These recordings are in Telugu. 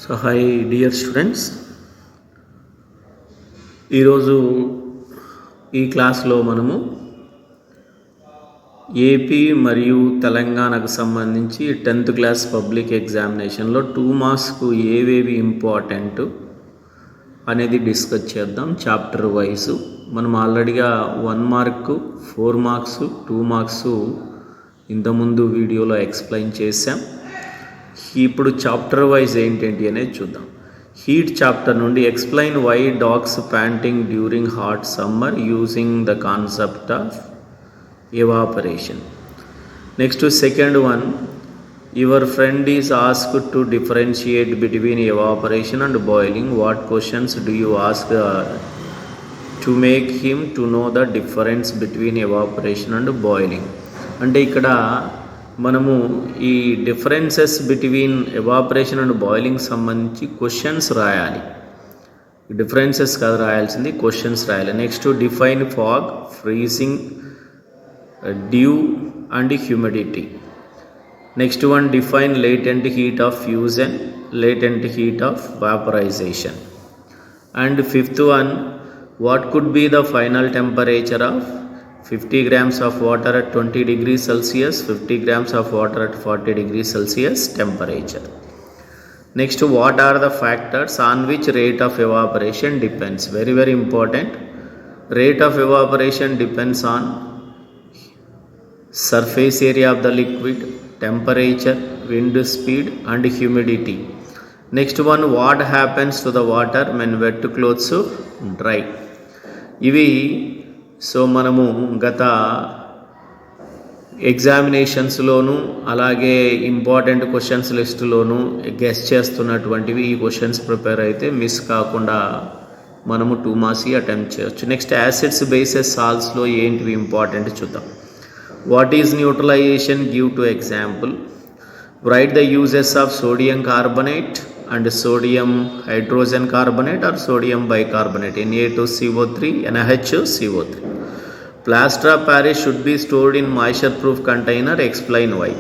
సో హై డియర్ స్టూడెంట్స్, ఈరోజు ఈ క్లాస్లో మనము ఏపీ మరియు తెలంగాణకు సంబంధించి 10th క్లాస్ పబ్లిక్ ఎగ్జామినేషన్లో 2 మార్క్స్కు ఏవేవి ఇంపార్టెంట్ అనేది డిస్కస్ చేద్దాం. చాప్టర్ వైజ్ మనం ఆల్రెడీగా 1 మార్క్, 4 మార్క్స్, 2 మార్క్స్ ఇంతకుముందు వీడియోలో ఎక్స్ప్లెయిన్ చేశాం. ఇప్పుడు చాప్టర్ వైజ్ ఏంటేంటి అనేది చూద్దాం. హీట్ చాప్టర్ నుండి explain why dogs panting during hot summer using the concept of evaporation. Next, second one, your friend is asked to differentiate between evaporation and boiling. What questions do you ask to make him to know the difference between evaporation and boiling? అంటే ఇక్కడ మనము ఈ differences between evaporation and boiling సంబంధించి క్వశ్చన్స్ రాయాలి. డిఫరెన్సెస్ కాదు రాయాల్సింది, క్వశ్చన్స్ రాయాలి. Next, define fog, freezing, dew and humidity. Next one, define latent heat of fusion, latent heat of vaporization. And fifth one, what could be the final temperature of 50 grams of water at 20 degrees Celsius, 50 grams of water at 40 degrees Celsius temperature. Next, what are the factors on which rate of evaporation depends? Very very important. Rate of evaporation depends on surface area of the liquid, temperature, wind speed and humidity. Next one, what happens to the water when wet clothes dry? ఇవి సో మనము గత ఎగ్జామినేషన్స్లోను అలాగే ఇంపార్టెంట్ క్వశ్చన్స్ లిస్టులోను గెస్ చేస్తున్నటువంటివి. ఈ క్వశ్చన్స్ ప్రిపేర్ అయితే మిస్ కాకుండా మనము 2 మార్క్స్ అటెంప్ట్ చేయొచ్చు. నెక్స్ట్, యాసిడ్స్ బేసెస్ సాల్ట్స్లో ఏంటివి ఇంపార్టెంట్ చూద్దాం. What is neutralization? Give to example. Write the uses of sodium carbonate and sodium hydrogen carbonate or sodium bicarbonate. Na2CO3, NaHCO3. Plaster of Paris should be stored in moisture proof container. Explain why.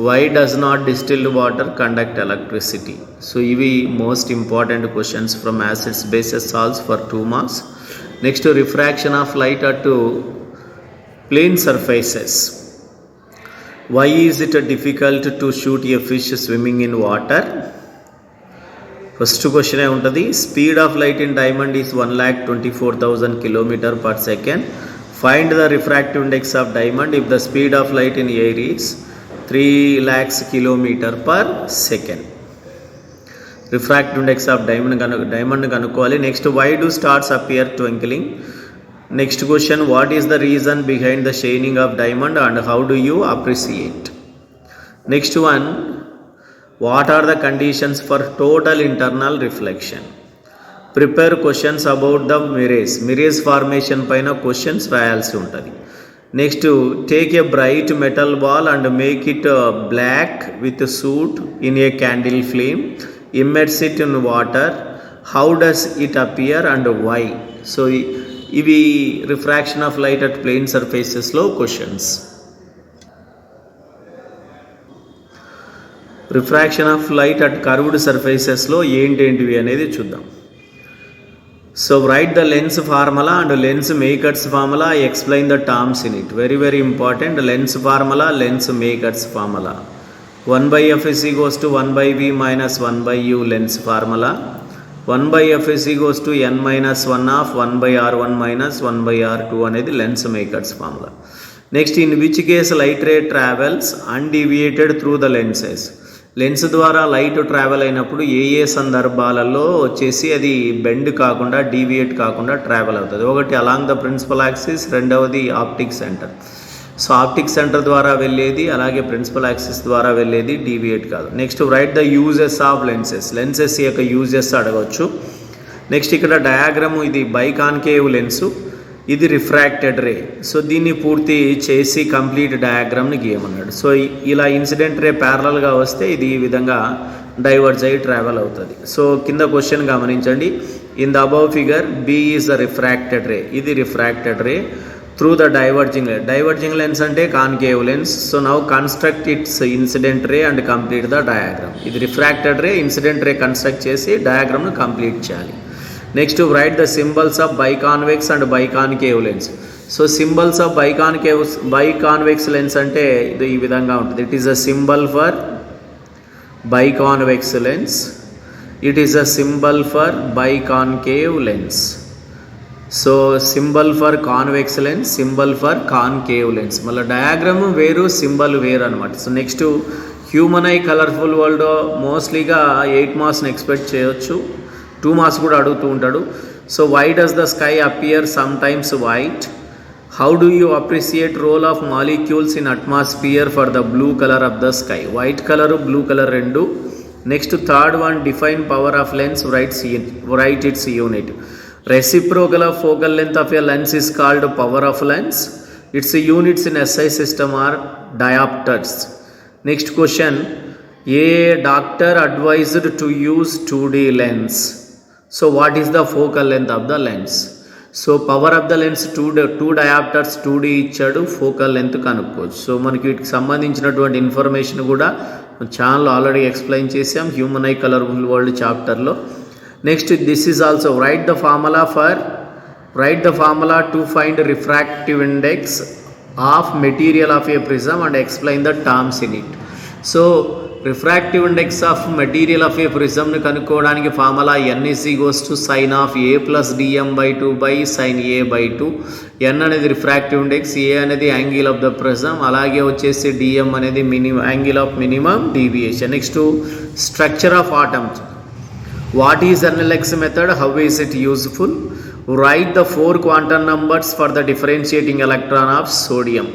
Why does not distilled water conduct electricity? So ivi most important questions from acids bases salts for 2 marks. Next, refraction of light at plane surfaces. Why is it difficult to shoot a fish swimming in water? First question ఏ ఉంటుంది. Speed of light in diamond is 1,24,000 km per second. Find the refractive index of diamond if the speed of light in air is 3 lakhs km per second. Refractive index of diamond కనుక్కోవాలి. Next, why do stars appear twinkling? Next question, what is the reason behind the shining of diamond and how do you appreciate? Next one, what are the conditions for total internal reflection? Prepare questions about the mirrors formation పైన questions రాయాల్సి ఉంటుంది. Next, take a bright metal ball and make it black with soot in a candle flame. Immerse it in water. How does it appear and why? So ఇవి refraction of light at plane సర్ఫేసెస్లో questions. Refraction of light at curved సర్ఫేసెస్లో ఏంటేంటివి అనేది చూద్దాం. So write the lens formula and lens makers formula. Explain the terms in it. Very very important. Lens formula, lens makers formula. 1/f is equals to 1/v minus 1/u lens formula. 1/f is equals to n minus 1 of 1/r1 minus 1/r2 అనేది lens makers formula. Next, in which case light ray travels undeviated through the lenses. Lens ద్వారా లైట్ ట్రావెల్ అయినప్పుడు ఏ సందర్భాలలో వచ్చేసి అది బెండ్ కాకుండా, డీవియేట్ కాకుండా ట్రావెల్ అవుతుంది. ఒకటి అలాంగ్ ద ప్రిన్సిపల్ యాక్సిస్, రెండవది optic centre. So optic centre ద్వారా వెళ్ళేది, అలాగే ప్రిన్సిపల్ యాక్సిస్ ద్వారా వెళ్ళేది డీవియేట్ కాదు. Next, write the uses of lenses యొక్క యూజెస్ అడగవచ్చు. నెక్స్ట్, ఇక్కడ డయాగ్రాము, ఇది బైకాన్కేవ్ లెన్సు, ఇది రిఫ్రాక్టెడ్ రే. సో దీన్ని పూర్తి చేసి కంప్లీట్ డయాగ్రామ్ని గీయమన్నాడు. సో ఇలా ఇన్సిడెంట్ రే ప్యారలల్గా వస్తే ఇది ఈ విధంగా డైవర్జ్ అయ్యి ట్రావెల్ అవుతుంది. సో కింద క్వశ్చన్ గమనించండి. In the above figure B is the refracted ray. ఇది refracted ray. through the diverging lens. Diverging lens ante concave lens. So now construct its incident ray and complete the diagram. This refracted ray, incident ray construct chesi diagram nu complete cheyali. Next to write the symbols of biconvex and biconcave lens. So symbols of biconvex lens ante idu ee vidhanga untadi. It is a symbol for biconvex lens. It is a symbol for biconcave lens. So symbol for convex lens, symbol for concave lens. Malla diagram veru, symbol veru anamata. So next to human eye colorful world mostly ga 8 marks ni expect cheyochu. 2 marks kuda adugutu untadu. So why does the sky appear sometimes white? How do you appreciate role of molecules in atmosphere for the blue color of the sky? White color, blue color rendu. Next to third one, define power of lens, write its unit. Reciprocal of focal length of a lens is called power of lens. Its units in SI system are diopters. Next question, a doctor advised to use 2D lens. So what is the focal length of the lens? So power of the lens 2 diopters 2D ఇచ్చాడు, ఫోకల్ లెంత్ కనుక్కోవచ్చు. సో మనకి వీటికి సంబంధించినటువంటి ఇన్ఫర్మేషన్ కూడా ఛానల్ ఆల్రెడీ ఎక్స్ప్లెయిన్ చేసాం హ్యూమన్ ఐ కలర్ఫుల్ వరల్డ్ చాప్టర్లో. Next this is also write the formula to find refractive index of material of a prism and explain the terms in it. So refractive index of material of a ప్రిజమ్ని కనుక్కోవడానికి formula n is equals to sine of a plus dm/2 by sine a/2. n అనేది రిఫ్రాక్టివ్ ఇండెక్స్, a అనేది యాంగిల్ ఆఫ్ ద ప్రిజమ్, అలాగే వచ్చేసి dm అనేది angle of minimum deviation. Next structure of atoms. What is NLX method, how is it useful? Right the 4 quantum numbers for the differentiating electron of sodium.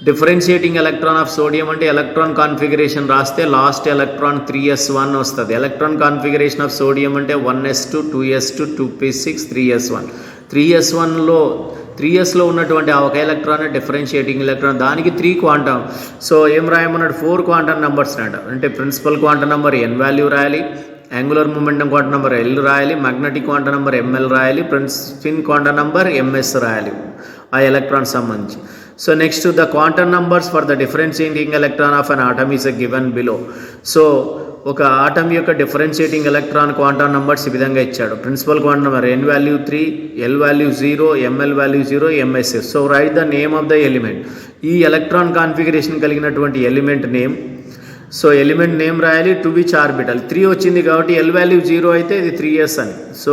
Differentiating electron of sodium అంటే ఎలక్ట్రాన్ కాన్ఫిగరేషన్ రాస్తే లాస్ట్ ఎలక్ట్రాన్ 3s1 వస్తుంది. ఎలక్ట్రాన్ కాన్ఫిగరేషన్ ఆఫ్ సోడియం అంటే 1s2 2s2 2p6 3s1. 3s1లో ఉన్నటువంటి ఆ ఒక ఎలక్ట్రాన్ డిఫరెన్షియేటింగ్ ఎలక్ట్రాన్, దానికి 3 క్వాంటమ్. సో ఏం రాయమన్నాడు, 4 క్వాంటమ్ నెంబర్స్ అంటే principal quantum number n value రాయాలి, angular momentum quantum number L రాయాలి, మ్యాగ్నెటిక్ క్వాంటమ్ నెంబర్ ML రాయాలి, స్పిన్ క్వాంటమ్ నెంబర్ MS రాయాలి ఆ ఎలక్ట్రాన్ సంబంధించి. So next to the quantum numbers for the differentiating electron of an atom is given below. So ఒక ఆటమ్ యొక్క డిఫరెన్షియేటింగ్ ఎలక్ట్రాన్ క్వాంటమ్ నంబర్స్ ఈ విధంగా ఇచ్చాడు. Principal quantum number n value 3, L value 0, ML value 0, MS. So write the name of the element. ఈ ఎలక్ట్రాన్ కాన్ఫిగరేషన్ కలిగినటువంటి element name. So element name రాయాలి, టు విచ్ ఆర్బిటల్. 3 వచ్చింది కాబట్టి L వాల్యూ 0 అయితే ఇది 3s అని. సో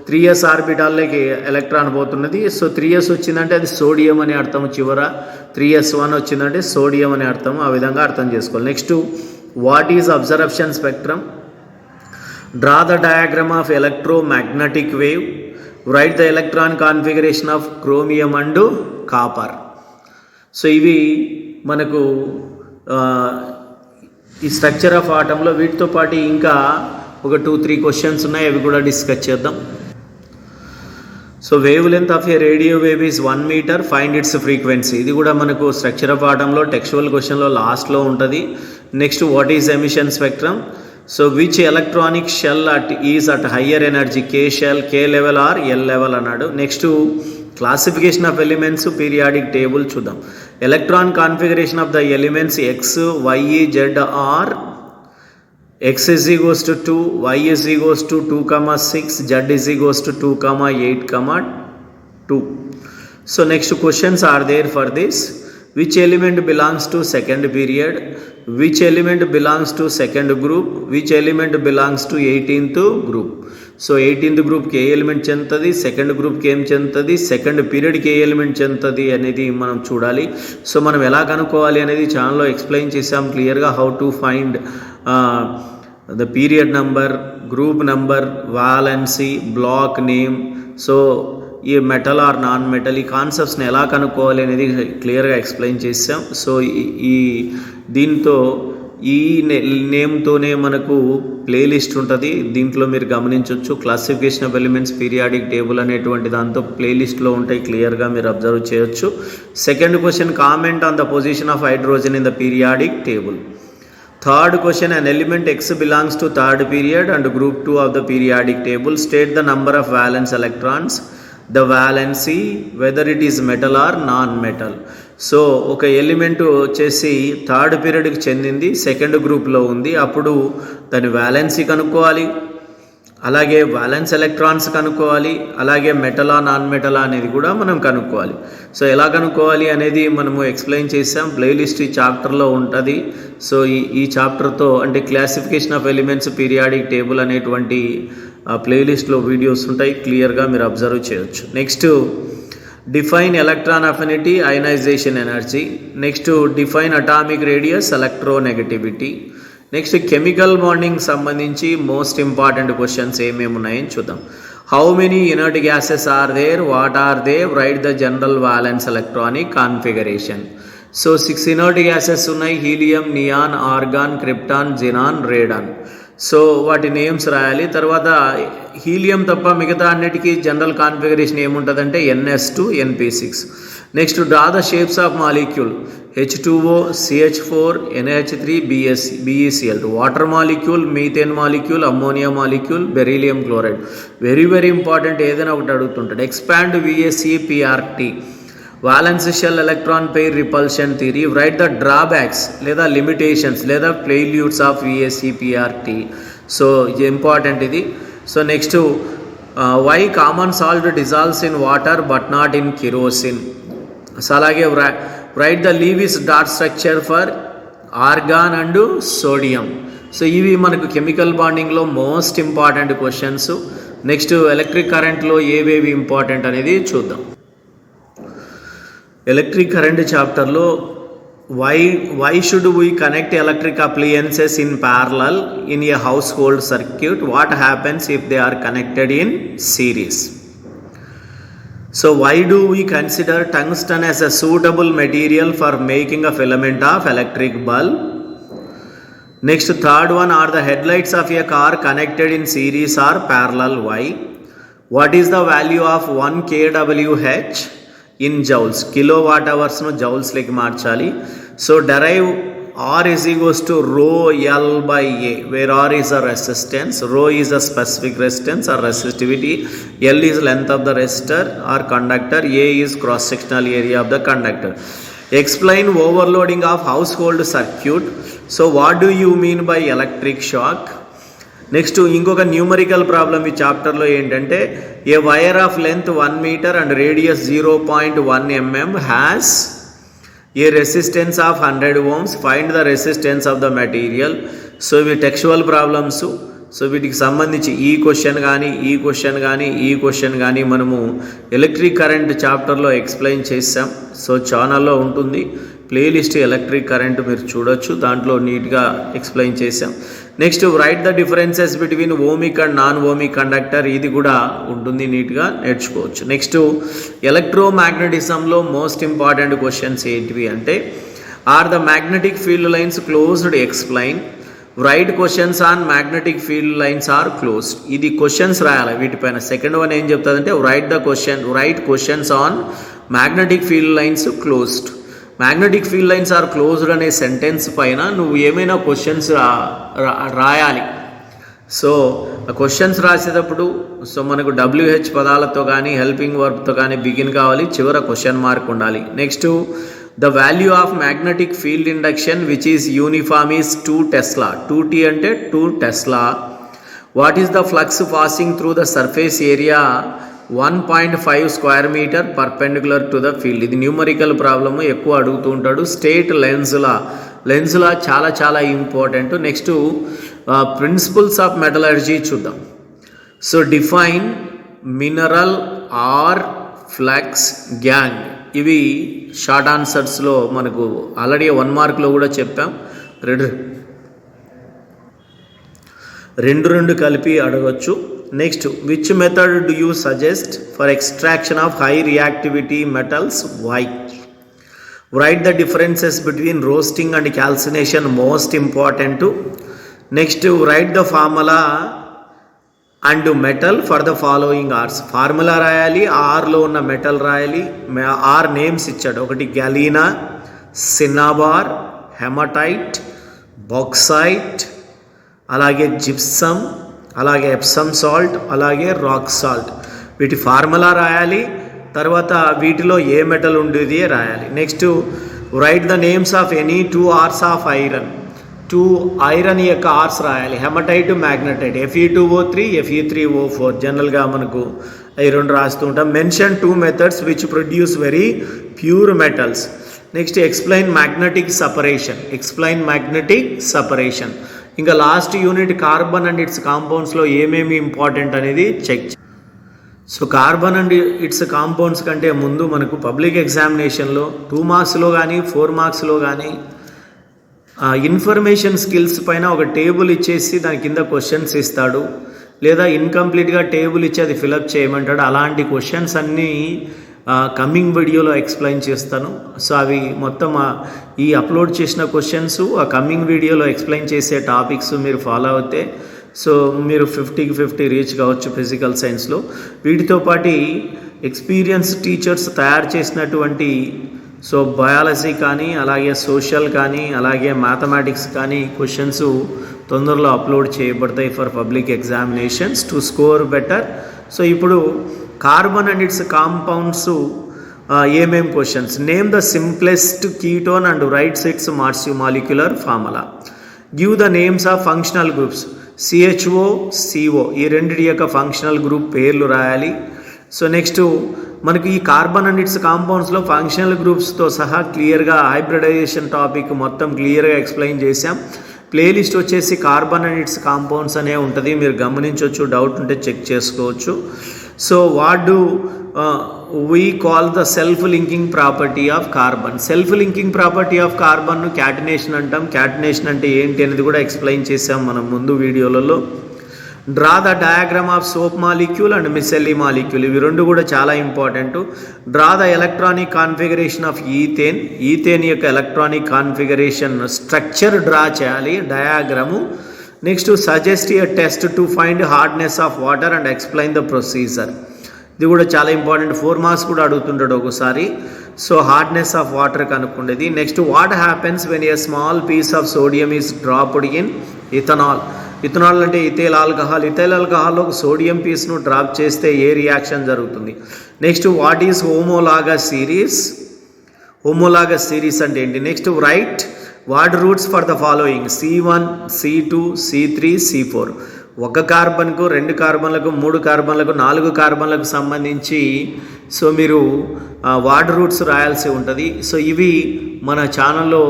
3s ఆర్బిటాల్లోకి ఎలక్ట్రాన్ పోతున్నది. సో 3s వచ్చిందంటే అది సోడియం అని అర్థం, చివర 3s1 వచ్చిందంటే సోడియం అని అర్థం. ఆ విధంగా అర్థం చేసుకోవాలి. Next what is absorption spectrum? Draw the diagram of electromagnetic wave. Right the electron configuration of chromium and copper. So ఇవి మనకు ఈ స్ట్రక్చర్ ఆఫ్ ఆటంలో వీటితో పాటు ఇంకా ఒక 2-3 క్వశ్చన్స్ ఉన్నాయి, అవి కూడా డిస్కస్ చేద్దాం. So wavelength of a radio wave is 1 metre, find its frequency. ఇది కూడా మనకు స్ట్రక్చర్ ఆఫ్ ఆటంలో టెక్స్చువల్ క్వశ్చన్లో లాస్ట్లో ఉంటుంది. Next what is emission spectrum? So which electronic shell is at higher energy, K shell, K level or L level అన్నాడు. Next classification of elements, periodic table చూద్దాం. Electron configuration of the elements x, y, z or x is equals to 2, y is equals to 2,6, z is equals to 2,8,2. So next questions are there for this. Which element belongs to second period? Which element belongs to second group? Which element belongs to 18th group? So 18th గ్రూప్కి ఏ ఎలిమెంట్ చెందుతుంది, సెకండ్ గ్రూప్కి ఏం చెందుతుంది, సెకండ్ పీరియడ్కి ఏ ఎలిమెంట్ చెందుతుంది అనేది మనం చూడాలి. సో మనం ఎలా కనుక్కోవాలి అనేది ఛానల్లో ఎక్స్ప్లెయిన్ చేసాం క్లియర్గా. How to find the period number, group number, valency, black name. So ఈ మెటల్ ఆర్ నాన్ మెటల్, ఈ కాన్సెప్ట్స్ని ఎలా కనుక్కోవాలి అనేది క్లియర్గా ఎక్స్ప్లెయిన్ చేసాం. సో ఈ దీంతో ఈ నేమ్తోనే మనకు ప్లేలిస్ట్ ఉంటుంది, దీంట్లో మీరు గమనించవచ్చు. Classification of elements, periodic table అనేటువంటి దాంతో ప్లేలిస్ట్లో ఉంటాయి, క్లియర్గా మీరు అబ్జర్వ్ చేయొచ్చు. Second question, comment on the position of hydrogen in the periodic table. Third question, an element X belongs to third period and group 2 of the periodic table. State the number of valence electrons. The valency whether it is metal are non metal. So ఒక ఎలిమెంట్ వచ్చేసి థర్డ్ పీరియడ్కి చెందింది, సెకండ్ గ్రూప్లో ఉంది, అప్పుడు దాని వ్యాలెన్సీ కనుక్కోవాలి, అలాగే వ్యాలెన్స్ ఎలక్ట్రాన్స్ కనుక్కోవాలి, అలాగే మెటలా నాన్ మెటలా అనేది కూడా మనం కనుక్కోవాలి. సో ఎలా కనుక్కోవాలి అనేది మనము ఎక్స్ప్లెయిన్ చేసాం, ప్లేలిస్ట్ ఈ చాప్టర్లో ఉంటుంది. సో ఈ చాప్టర్తో అంటే classification of elements periodic table అనేటువంటి ప్లేలిస్ట్లో వీడియోస్ ఉంటాయి, క్లియర్గా మీరు అబ్జర్వ్ చేయొచ్చు. Next define electron affinity, ionization energy. Next define atomic radius, electronegativity. Next chemical bonding సంబంధించి మోస్ట్ ఇంపార్టెంట్ క్వశ్చన్స్ ఏమేమి ఉన్నాయని చూద్దాం. How many inert gases are there, what are they, write the general valence electronic configuration. So 6 inert gases ఉన్నాయి, helium, neon, argon, krypton, xenon, radon. So వాటి నేమ్స్ రాయాలి. తర్వాత హీలియం తప్ప మిగతా అన్నిటికీ జనరల్ కాన్ఫిగరేషన్ ఏముంటుందంటే NS2 NP6. Next draw the shapes of molecule, H2O, CH4, NH3, BeCl2. Water molecule, methane molecule, ammonia molecule, beryllium chloride. Very very important, ఏదైనా ఒకటి అడుగుతుంటాడు. Expand VSEPRT, valence shell electron pair repulsion theory. Write the drawbacks లేదా లిమిటేషన్స్ లేదా ఫెయిల్యూర్స్ ఆఫ్ VSEPRT. సో ఇది ఇంపార్టెంట్ ఇది. So next why common salt dissolves in water but not in kerosene. So అలాగే write the Lewis dot structure for organ and sodium. So ఇవి మనకు కెమికల్ బాండింగ్లో most important questions. Next electric కరెంట్లో ఏవేవి ఇంపార్టెంట్ అనేది చూద్దాం. ఎలక్ట్రిక్ కరెంట్ చాప్టర్లో why should we connect electric appliances in parallel in a household circuit, what happens if they are connected in series. So why do we consider tungsten as a suitable material for making a filament of electric bulb? Next, third one, are the headlights of a car connected in series or parallel? Why? What is the value of 1 kWh in joules? Kilowatt hours no joules like marchali. So derive R is equals to rho L by A, where R is a resistance, rho is a specific resistance or resistivity, L is length of the resistor or conductor, A is cross-sectional area of the conductor. Explain overloading of household circuit. So what do you mean by electric shock? Next ఇంకొక న్యూమరికల్ ప్రాబ్లమ్ ఈ చాప్టర్లో ఏంటంటే, a wire of length 1 metre and radius 0.1 mm has a resistance of 100 ohms, find the resistance of the material. So ఇవి టెక్స్చువల్ ప్రాబ్లమ్స్. సో వీటికి సంబంధించి ఈ క్వశ్చన్ కానీ మనము ఎలక్ట్రిక్ కరెంట్ చాప్టర్లో ఎక్స్ప్లెయిన్ చేసాం. సో ఛానల్లో ఉంటుంది ప్లేలిస్ట్ ఎలక్ట్రిక్ కరెంట్, మీరు చూడొచ్చు, దాంట్లో నీట్గా ఎక్స్ప్లెయిన్ చేసాం. Next write the differences between ohmic and non ohmic conductor, ఇది కూడా ఉంటుంది, నీట్గా నేర్చుకోవచ్చు. నెక్స్ట్ ఎలక్ట్రోమాగ్నెటిజంలో మోస్ట్ ఇంపార్టెంట్ క్వశ్చన్స్ ఏంటివి అంటే, are the magnetic field lines closed, explain. Write questions on magnetic field lines are closed. ఇది క్వశ్చన్స్ రాయాలి వీటిపైన. సెకండ్ వన్ ఏం చెప్తుందంటే, write questions on magnetic field lines closed. Magnetic field lines are closed అనే సెంటెన్స్ పైన నువ్వు ఏమైనా క్వశ్చన్స్ రాయాలి. సో ఆ క్వశ్చన్స్ రాసేటప్పుడు మనకు WH పదాలతో కానీ హెల్పింగ్ వర్బ్తో కానీ బిగిన్ కావాలి, చివర క్వశ్చన్ మార్క్ ఉండాలి. Next the value of magnetic field induction which is uniform is 2 Tesla. 2T అంటే 2 Tesla. What is the flux passing through the surface area 1.5 square metre perpendicular to the field. ఇది న్యూమరికల్ ప్రాబ్లము, ఎక్కువ అడుగుతూ ఉంటాడు. స్టేట్ లెన్స్లా చాలా important. Next principles of metallurgy చూద్దాం. So define mineral, ore, flux, gangue. ఇవి షార్ట్ ఆన్సర్స్లో మనకు ఆల్రెడీ 1 మార్క్లో కూడా చెప్పాం. రెండు కలిపి అడగచ్చు. Next, which method do you suggest for extraction of high reactivity metals? Why? Write the differences between roasting and calcination, most important. Next, write the formula and metal for the following ores. Formula రాయాలి, ఆర్లో ఉన్న మెటల్ రాయాలి. ఆర్ నేమ్స్ ఇచ్చాడు, ఒకటి గ్యాలీనా, సిన్నాబార్, హెమటైట్, బాక్సైట్, అలాగే జిప్సమ్, అలాగే ఎప్సమ్ సాల్ట్, అలాగే రాక్ సాల్ట్. వీటి ఫార్ములా రాయాలి, తర్వాత వీటిలో ఏ మెటల్ ఉండేది రాయాలి. Next write the names of any 2 ores of iron. 2 iron యొక్క ఆర్స్ రాయాలి. Hematite, magnetite, Fe2O3, Fe3O4. జనరల్గా మనకు ఈ రెండు రాస్తూ ఉంటాం. Mention 2 methods which produce very pure metals. Next explain magnetic separation. Explain magnetic separation. ఇంకా last unit carbon and its కాంపౌండ్స్లో ఏమేమి ఇంపార్టెంట్ అనేది check. So carbon and its compounds కంటే ముందు మనకు పబ్లిక్ ఎగ్జామినేషన్లో 2 మార్క్స్లో కానీ 4 మార్క్స్లో కానీ ఇన్ఫర్మేషన్ స్కిల్స్ పైన ఒక టేబుల్ ఇచ్చేసి దాని కింద క్వశ్చన్స్ ఇస్తాడు, లేదా ఇన్కంప్లీట్గా టేబుల్ ఇచ్చి అది ఫిలప్ చేయమంటాడు. అలాంటి క్వశ్చన్స్ అన్నీ కమింగ్ వీడియోలో ఎక్స్ప్లెయిన్ చేస్తాను. సో అవి మొత్తం ఈ అప్లోడ్ చేసిన క్వశ్చన్స్ ఆ కమింగ్ వీడియోలో ఎక్స్ప్లెయిన్ చేసే టాపిక్స్ మీరు ఫాలో అవుతే సో మీరు 50కి 50 రీచ్ కావచ్చు ఫిజికల్ సైన్స్లో. వీటితో పాటు ఎక్స్పీరియన్స్ టీచర్స్ తయారు చేసినటువంటి సో బయాలజీ కానీ, అలాగే సోషల్ కానీ, అలాగే మ్యాథమెటిక్స్ కానీ క్వశ్చన్స్ తొందరలో అప్లోడ్ చేయబడతాయి for public examinations to score better. So ఇప్పుడు కార్బన్ అండ్ ఇట్స్ కాంపౌండ్స్ ఏమేం questions. Name the simplest ketone and rights its molecular formula. Give the names of functional groups. CHO, CO ఈ రెండింటి యొక్క ఫంక్షనల్ గ్రూప్ పేర్లు రాయాలి. సో నెక్స్ట్ మనకి ఈ కార్బన్ అండ్ ఇట్స్ కాంపౌండ్స్లో ఫంక్షనల్ గ్రూప్స్తో సహా క్లియర్గా హైబ్రిడైజేషన్ టాపిక్ మొత్తం క్లియర్గా ఎక్స్ప్లెయిన్ చేశాం. ప్లేలిస్ట్ వచ్చేసి కార్బన్ అండ్ ఇట్స్ కాంపౌండ్స్ అనే ఉంటుంది, మీరు గమనించవచ్చు, డౌట్ ఉంటే చెక్ చేసుకోవచ్చు. So what do we call the self linking property of carbon. Self linking property of కార్బన్ను క్యాటినేషన్ అంటాం. క్యాటినేషన్ అంటే ఏంటి అనేది కూడా ఎక్స్ప్లెయిన్ చేసాం మనం ముందు వీడియోలలో. Draw the diagram of soap molecule and micelle molecule. ఇవి రెండు కూడా చాలా important. Draw the electronic configuration of ethane. Ethane యొక్క ఎలక్ట్రానిక్ కాన్ఫిగరేషన్ స్ట్రక్చర్ డ్రా చేయాలి, diagram. Next suggest a test to find hardness of water and explain the procedure. ఇది కూడా చాలా ఇంపార్టెంట్, 4 మార్క్స్ కూడా అడుగుతుంటాడు ఒకసారి. సో హార్డ్నెస్ ఆఫ్ వాటర్ కనుక్కుండేది. Next what happens when a small piece of sodium is dropped in ethanol. Ethanol అంటే ఇథైల్ ఆల్కహాల్. ఇథైల్ ఆల్కహాల్లో సోడియం పీస్ను డ్రాప్ చేస్తే ఏ రియాక్షన్ జరుగుతుంది. Next what is homologous series. Homologous series అంటే ఏంటి. Next write what roots for the following. C1, C2, C3, C4. 1 కార్బన్కు, 2 కార్బన్లకు, 3 కార్బన్లకు, 4 కార్బన్లకు సంబంధించి సో మీరు వార్డ్ రూట్స్ రాయాల్సి ఉంటుంది. సో ఇవి మన ఛానల్లో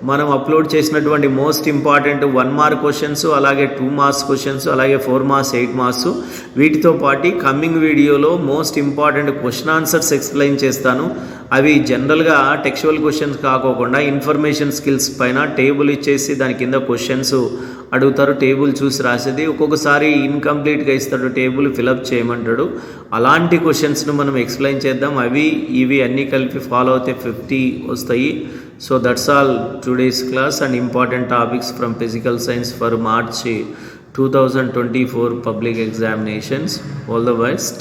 మనం అప్లోడ్ చేసినటువంటి మోస్ట్ ఇంపార్టెంట్ 1 మార్క్ క్వశ్చన్స్, అలాగే 2 మార్క్స్ క్వశ్చన్స్, అలాగే 4 మార్క్స్, 8 మార్క్స్. వీటితో పాటు కమింగ్ వీడియోలో most important question answers explain చేస్తాను. అవి జనరల్గా టెక్స్చువల్ క్వశ్చన్స్ కాకోకుండా ఇన్ఫర్మేషన్ స్కిల్స్ పైన టేబుల్ ఇచ్చేసి దాని కింద క్వశ్చన్స్ అడుగుతారు, టేబుల్ చూసి రాసేది. ఒక్కొక్కసారి ఇన్కంప్లీట్గా ఇస్తాడు, టేబుల్ ఫిలప్ చేయమంటాడు. అలాంటి క్వశ్చన్స్ను మనం ఎక్స్ప్లెయిన్ చేద్దాం. అవి ఇవి అన్నీ కలిపి ఫాలో అయితే 50 వస్తాయి. So that's all today's class and important topics from physical science for March 2024 public examinations. All the best.